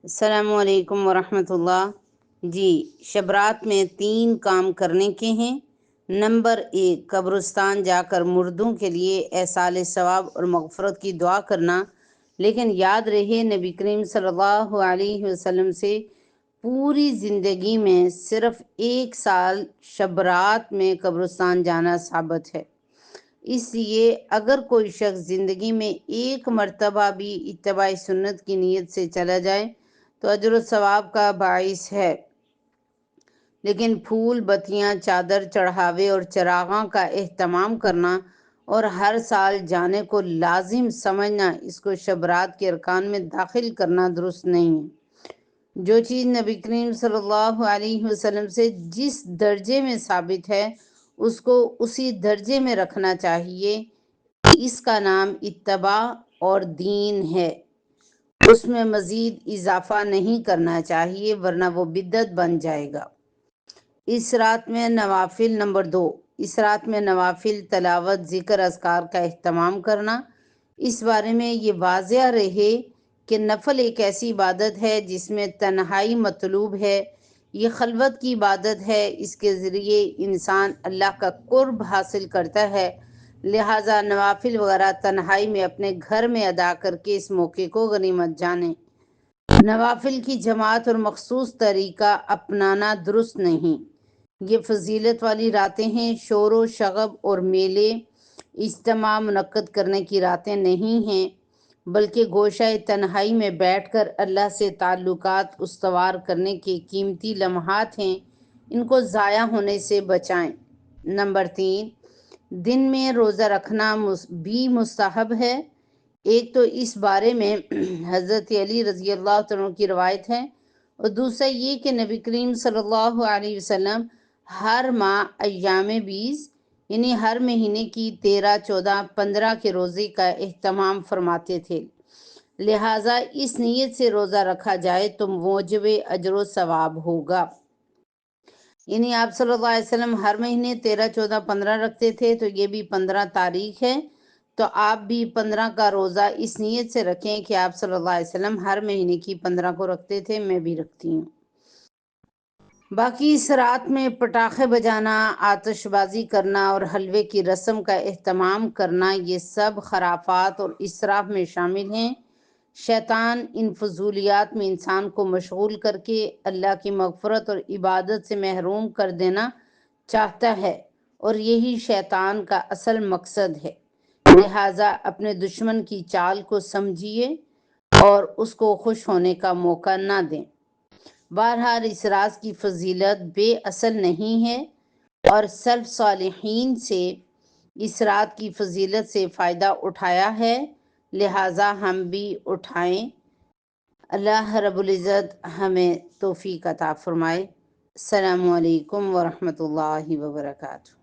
السلام علیکم ورحمۃ اللہ۔ جی، شب رات میں 3 کام کرنے کے ہیں۔ نمبر 1، قبرستان جا کر مردوں کے لیے ایصال ثواب اور مغفرت کی دعا کرنا۔ لیکن یاد رہے، نبی کریم صلی اللہ علیہ وسلم سے پوری زندگی میں صرف 1 سال شب رات میں قبرستان جانا ثابت ہے۔ اس لیے اگر کوئی شخص زندگی میں 1 مرتبہ بھی اتباع سنت کی نیت سے چلا جائے تو اجر و ثواب کا باعث ہے۔ لیکن پھول، بتیاں، چادر چڑھاوے اور چراغاں کا اہتمام کرنا اور ہر سال جانے کو لازم سمجھنا، اس کو شب رات کے ارکان میں داخل کرنا درست نہیں ہے۔ جو چیز نبی کریم صلی اللہ علیہ وسلم سے جس درجے میں ثابت ہے اس کو اسی درجے میں رکھنا چاہیے۔ اس کا نام اتباع اور دین ہے۔ اس میں مزید اضافہ نہیں کرنا چاہیے ورنہ وہ بدعت بن جائے گا۔ اس رات میں نوافل۔ نمبر 2، اس رات میں نوافل، تلاوت، ذکر، اذکار کا اہتمام کرنا۔ اس بارے میں یہ واضح رہے کہ نفل ایک ایسی عبادت ہے جس میں تنہائی مطلوب ہے۔ یہ خلوت کی عبادت ہے، اس کے ذریعے انسان اللہ کا قرب حاصل کرتا ہے۔ لہٰذا نوافل وغیرہ تنہائی میں اپنے گھر میں ادا کر کے اس موقع کو غنیمت جانیں۔ نوافل کی جماعت اور مخصوص طریقہ اپنانا درست نہیں۔ یہ فضیلت والی راتیں ہیں، شور و شغب اور میلے اجتماع منعقد کرنے کی راتیں نہیں ہیں، بلکہ گوشہ تنہائی میں بیٹھ کر اللہ سے تعلقات استوار کرنے کے قیمتی لمحات ہیں۔ ان کو ضائع ہونے سے بچائیں۔ نمبر 3، دن میں روزہ رکھنا بھی مستحب ہے۔ ایک تو اس بارے میں حضرت علی رضی اللہ عنہ کی روایت ہے، اور دوسرا یہ کہ نبی کریم صلی اللہ علیہ وسلم ہر ماہ ایام 20 یعنی ہر مہینے کی 13، 14، 15 کے روزے کا اہتمام فرماتے تھے۔ لہٰذا اس نیت سے روزہ رکھا جائے تو موجب اجر و ثواب ہوگا۔ یعنی آپ صلی اللہ علیہ وسلم ہر مہینے 13، 14، 15 رکھتے تھے، تو یہ بھی 15 تاریخ ہے، تو آپ بھی 15 کا روزہ اس نیت سے رکھیں کہ آپ صلی اللہ علیہ وسلم ہر مہینے کی 15 کو رکھتے تھے، میں بھی رکھتی ہوں۔ باقی اس رات میں پٹاخے بجانا، آتش بازی کرنا اور حلوے کی رسم کا اہتمام کرنا، یہ سب خرافات اور اسراف میں شامل ہیں۔ شیطان ان فضولیات میں انسان کو مشغول کر کے اللہ کی مغفرت اور عبادت سے محروم کر دینا چاہتا ہے، اور یہی شیطان کا اصل مقصد ہے۔ لہٰذا اپنے دشمن کی چال کو سمجھیے اور اس کو خوش ہونے کا موقع نہ دیں۔ بہرحال اس راز کی فضیلت بے اصل نہیں ہے، اور سلف صالحین سے اس رات کی فضیلت سے فائدہ اٹھایا ہے، لہٰذا ہم بھی اٹھائیں۔ اللہ رب العزت ہمیں توفیق عطا فرمائے۔ السلام علیکم ورحمۃ اللہ وبرکاتہ۔